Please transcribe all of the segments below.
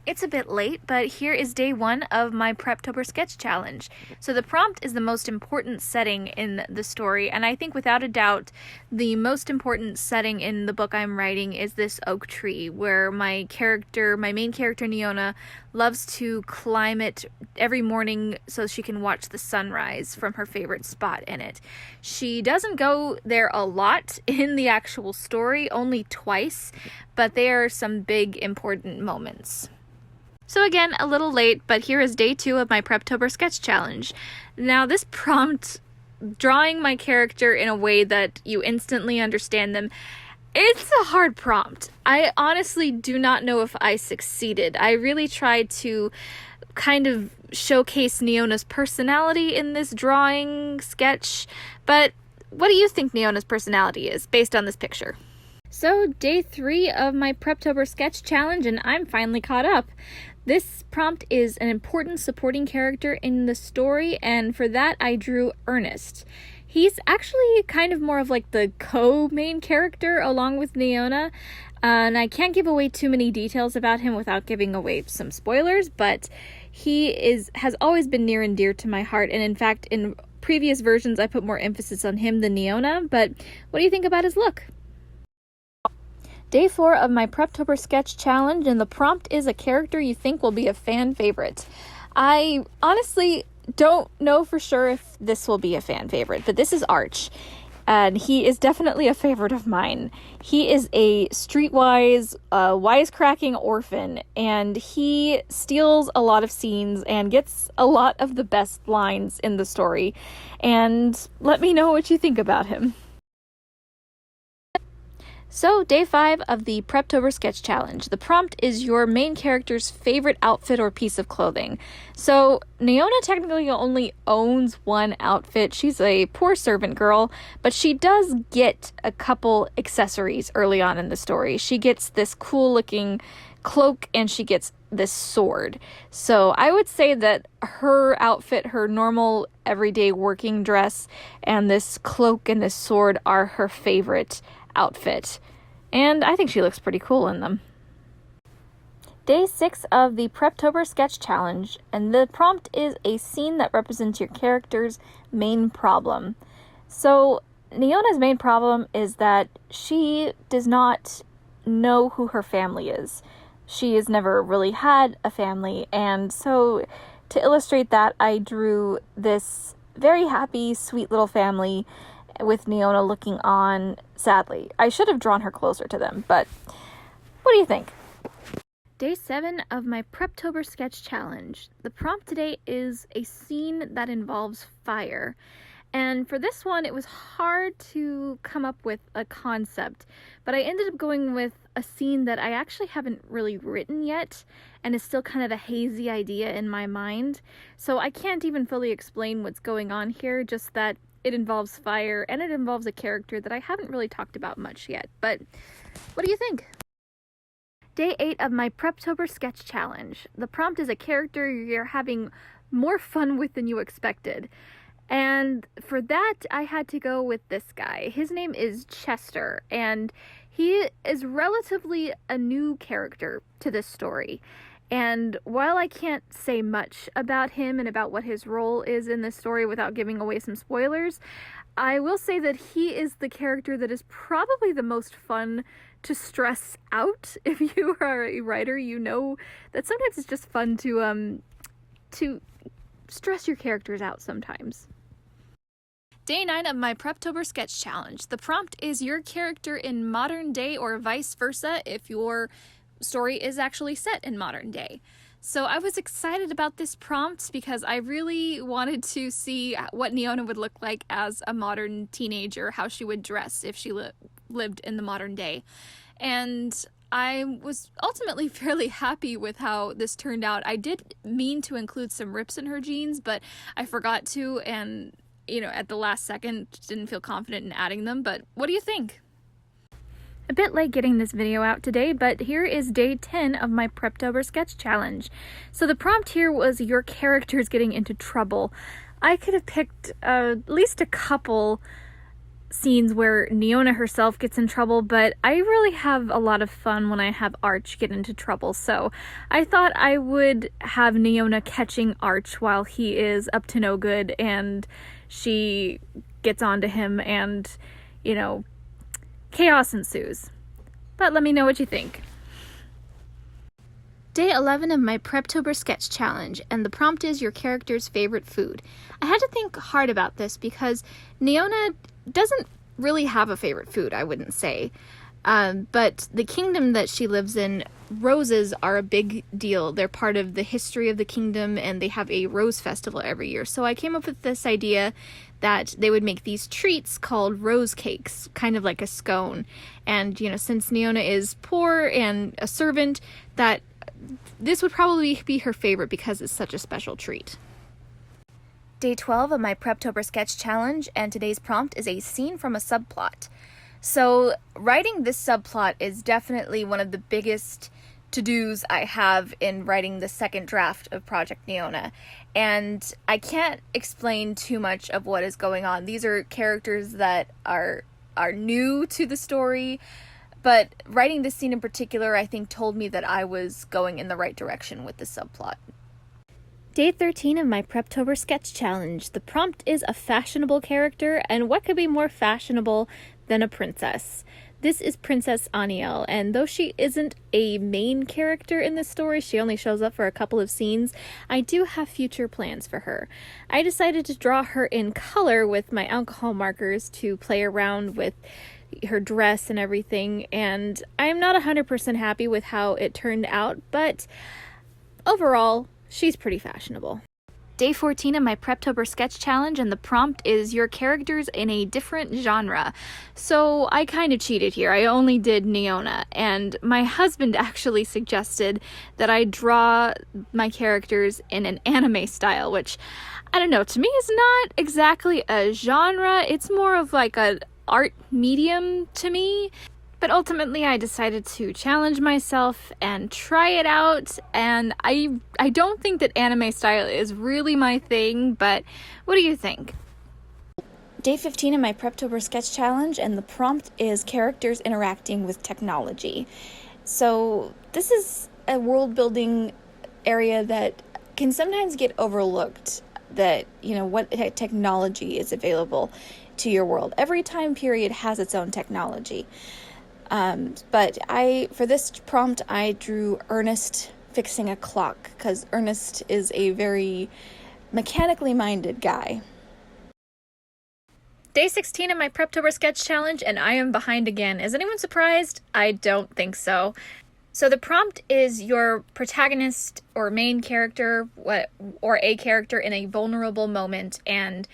It's a bit late, but here is day 1 of my Preptober sketch challenge. So the prompt is the most important setting in the story, and I think without a doubt the most important setting in the book I'm writing is this oak tree, where my main character Neona, loves to climb it every morning so she can watch the sunrise from her favorite spot in it. She doesn't go there a lot in the actual story, only twice, but there are some big important moments. So again, a little late, but here is day 2 of my Preptober sketch challenge. Now this prompt, drawing my character in a way that you instantly understand them, it's a hard prompt. I honestly do not know if I succeeded. I really tried to kind of showcase Neona's personality in this drawing sketch, but what do you think Neona's personality is based on this picture? So, day 3 of my Preptober sketch challenge, and I'm finally caught up. This prompt is an important supporting character in the story, and for that I drew Ernest. He's actually kind of more of like the co-main character along with Neona, and I can't give away too many details about him without giving away some spoilers, but he has always been near and dear to my heart, and in fact in previous versions I put more emphasis on him than Neona. But what do you think about his look? Day 4 of my Preptober sketch challenge, and the prompt is a character you think will be a fan favorite. I honestly don't know for sure if this will be a fan favorite, but this is Arch, and he is definitely a favorite of mine. He is a streetwise, wisecracking orphan, and he steals a lot of scenes and gets a lot of the best lines in the story. And let me know what you think about him. So, day 5 of the Preptober sketch challenge. The prompt is your main character's favorite outfit or piece of clothing. So, Neona technically only owns one outfit. She's a poor servant girl, but she does get a couple accessories early on in the story. She gets this cool looking cloak and she gets this sword. So, I would say that her outfit, her normal everyday working dress, and this cloak and this sword are her favorite outfit, and I think she looks pretty cool in them. Day 6 of the Preptober sketch challenge, and the prompt is a scene that represents your character's main problem. So Neona's main problem is that she does not know who her family is. She has never really had a family, and so to illustrate that, I drew this very happy, sweet little family with Neona looking on sadly. I should have drawn her closer to them, but what do you think? Day 7 of my Preptober sketch challenge. The prompt today is a scene that involves fire. And for this one, it was hard to come up with a concept, but I ended up going with a scene that I actually haven't really written yet, and is still kind of a hazy idea in my mind. So I can't even fully explain what's going on here, just that it involves fire, and it involves a character that I haven't really talked about much yet. But what do you think? Day 8 of my Preptober sketch challenge. The prompt is a character you're having more fun with than you expected. And for that, I had to go with this guy. His name is Chester, and he is relatively a new character to this story. And while I can't say much about him and about what his role is in this story without giving away some spoilers, I will say that he is the character that is probably the most fun to stress out. If you are a writer, you know that sometimes it's just fun to stress your characters out sometimes. Day 9 of my Preptober sketch challenge. The prompt is your character in modern day or vice versa if your story is actually set in modern day. So I was excited about this prompt because I really wanted to see what Neona would look like as a modern teenager, how she would dress if she lived in the modern day. And I was ultimately fairly happy with how this turned out. I did mean to include some rips in her jeans, but I forgot to, and at the last second didn't feel confident in adding them. But what do you think? A bit late getting this video out today, but here is day 10 of my Preptober sketch challenge. So the prompt here was your characters getting into trouble. I could have picked at least a couple scenes where Neona herself gets in trouble, but I really have a lot of fun when I have Arch get into trouble, so I thought I would have Neona catching Arch while he is up to no good and she gets onto him and, you know, chaos ensues. But let me know what you think. Day 11 of my Preptober sketch challenge, and the prompt is your character's favorite food. I had to think hard about this because Neona doesn't really have a favorite food, I wouldn't say. But the kingdom that she lives in, roses are a big deal. They're part of the history of the kingdom, and they have a rose festival every year. So I came up with this idea that they would make these treats called rose cakes, kind of like a scone. And, you know, since Neona is poor and a servant, that this would probably be her favorite because it's such a special treat. Day 12 of my Preptober sketch challenge, and today's prompt is a scene from a subplot. So writing this subplot is definitely one of the biggest to-dos I have in writing the second draft of Project Neona. And I can't explain too much of what is going on. These are characters that are new to the story, but writing this scene in particular, I think, told me that I was going in the right direction with the subplot. Day 13 of my Preptober sketch challenge. The prompt is a fashionable character, and what could be more fashionable than a princess? This is Princess Aniel, and though she isn't a main character in this story, she only shows up for a couple of scenes, I do have future plans for her. I decided to draw her in color with my alcohol markers to play around with her dress and everything, and I'm not 100% happy with how it turned out, but overall, she's pretty fashionable. Day 14 of my Preptober sketch challenge, and the prompt is your characters in a different genre. So I kind of cheated here. I only did Neona, and my husband actually suggested that I draw my characters in an anime style, which, I don't know, to me is not exactly a genre. It's more of like an art medium to me. But ultimately, I decided to challenge myself and try it out, and I don't think that anime style is really my thing, but what do you think? Day 15 of my Preptober sketch challenge, and the prompt is characters interacting with technology. So this is a world-building area that can sometimes get overlooked, that, you know, what technology is available to your world. Every time period has its own technology. But for this prompt, I drew Ernest fixing a clock, because Ernest is a very mechanically minded guy. Day 16 of my Preptober sketch challenge, and I am behind again. Is anyone surprised? I don't think so. So the prompt is your protagonist or main character, or a character in a vulnerable moment, and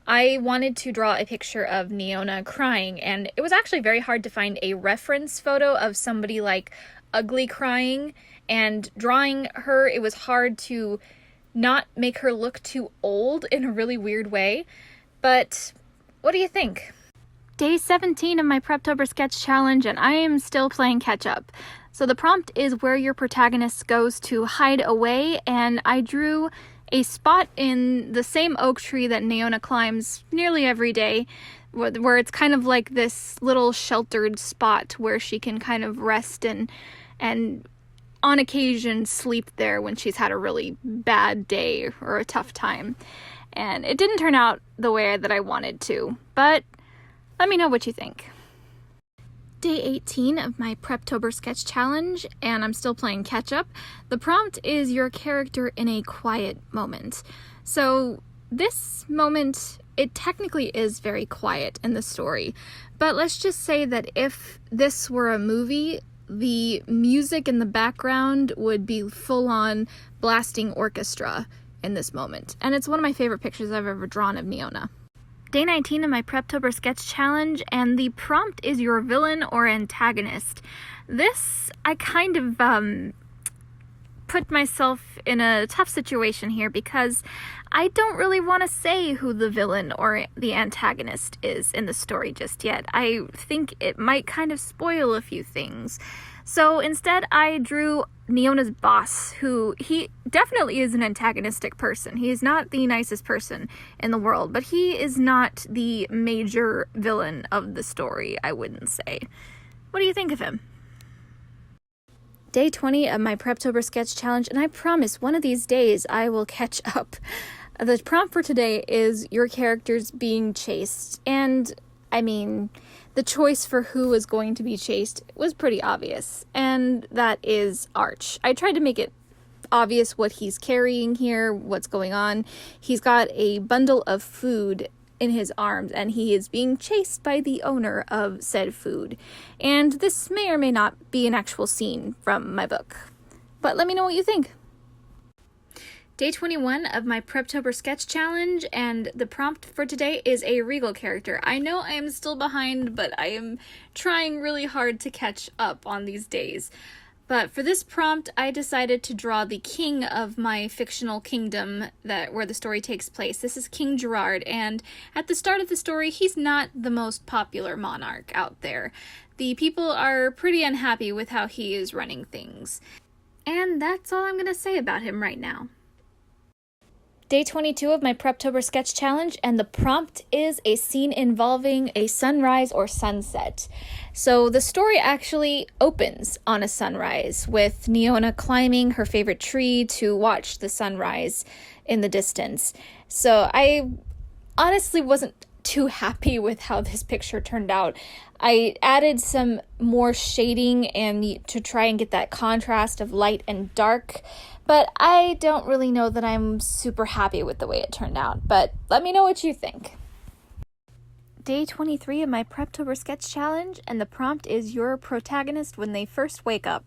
I wanted to draw a picture of Neona crying, and it was actually very hard to find a reference photo of somebody like ugly crying, and drawing her, it was hard to not make her look too old in a really weird way. But what do you think? Day 17 of my Preptober sketch challenge, and I am still playing catch up. So the prompt is where your protagonist goes to hide away, and I drew a spot in the same oak tree that Neona climbs nearly every day, where it's kind of like this little sheltered spot where she can kind of rest and on occasion sleep there when she's had a really bad day or a tough time. And it didn't turn out the way that I wanted to, but let me know what you think. Day 18 of my Preptober sketch challenge, and I'm still playing catch up. The prompt is your character in a quiet moment. So this moment, it technically is very quiet in the story, but let's just say that if this were a movie, the music in the background would be full-on blasting orchestra in this moment. And it's one of my favorite pictures I've ever drawn of Neona. Day 19 of my Preptober sketch challenge, and the prompt is your villain or antagonist. This, I kind of put myself in a tough situation here because I don't really want to say who the villain or the antagonist is in the story just yet. I think it might kind of spoil a few things. So instead, I drew Neona's boss, who he definitely is an antagonistic person. He is not the nicest person in the world, but he is not the major villain of the story, I wouldn't say. What do you think of him? Day 20 of my Preptober sketch challenge, and I promise one of these days I will catch up. The prompt for today is your characters being chased, and I mean, the choice for who is going to be chased was pretty obvious, and that is Arch. I tried to make it obvious what he's carrying here, what's going on. He's got a bundle of food in his arms, and he is being chased by the owner of said food. And this may or may not be an actual scene from my book, but let me know what you think. Day 21 of my Preptober sketch challenge, and the prompt for today is a regal character. I know I am still behind, but I am trying really hard to catch up on these days. But for this prompt, I decided to draw the king of my fictional kingdom where the story takes place. This is King Gerard, and at the start of the story, he's not the most popular monarch out there. The people are pretty unhappy with how he is running things. And that's all I'm going to say about him right now. Day 22 of my Preptober sketch challenge, and the prompt is a scene involving a sunrise or sunset. So the story actually opens on a sunrise with Neona climbing her favorite tree to watch the sunrise in the distance. So I honestly wasn't too happy with how this picture turned out. I added some more shading and to try and get that contrast of light and dark, but I don't really know that I'm super happy with the way it turned out. But let me know what you think. Day 23 of my Preptober sketch challenge, and the prompt is your protagonist when they first wake up.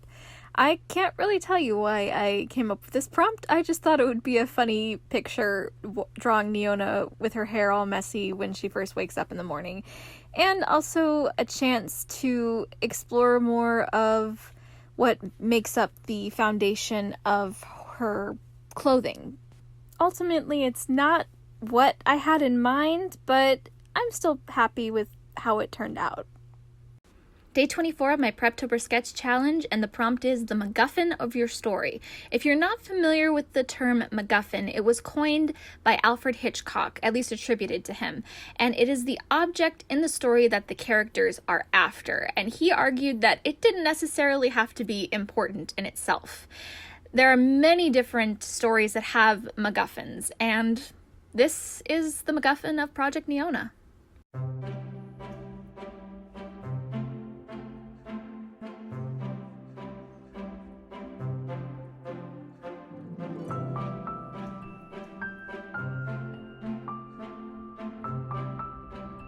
I can't really tell you why I came up with this prompt. I just thought it would be a funny picture drawing Neona with her hair all messy when she first wakes up in the morning. And also a chance to explore more of what makes up the foundation of her clothing. Ultimately, it's not what I had in mind, but I'm still happy with how it turned out. Day 24 of my Preptober sketch challenge, and the prompt is the MacGuffin of your story. If you're not familiar with the term MacGuffin, it was coined by Alfred Hitchcock, at least attributed to him, and it is the object in the story that the characters are after, and he argued that it didn't necessarily have to be important in itself. There are many different stories that have MacGuffins, and this is the MacGuffin of Project Neona.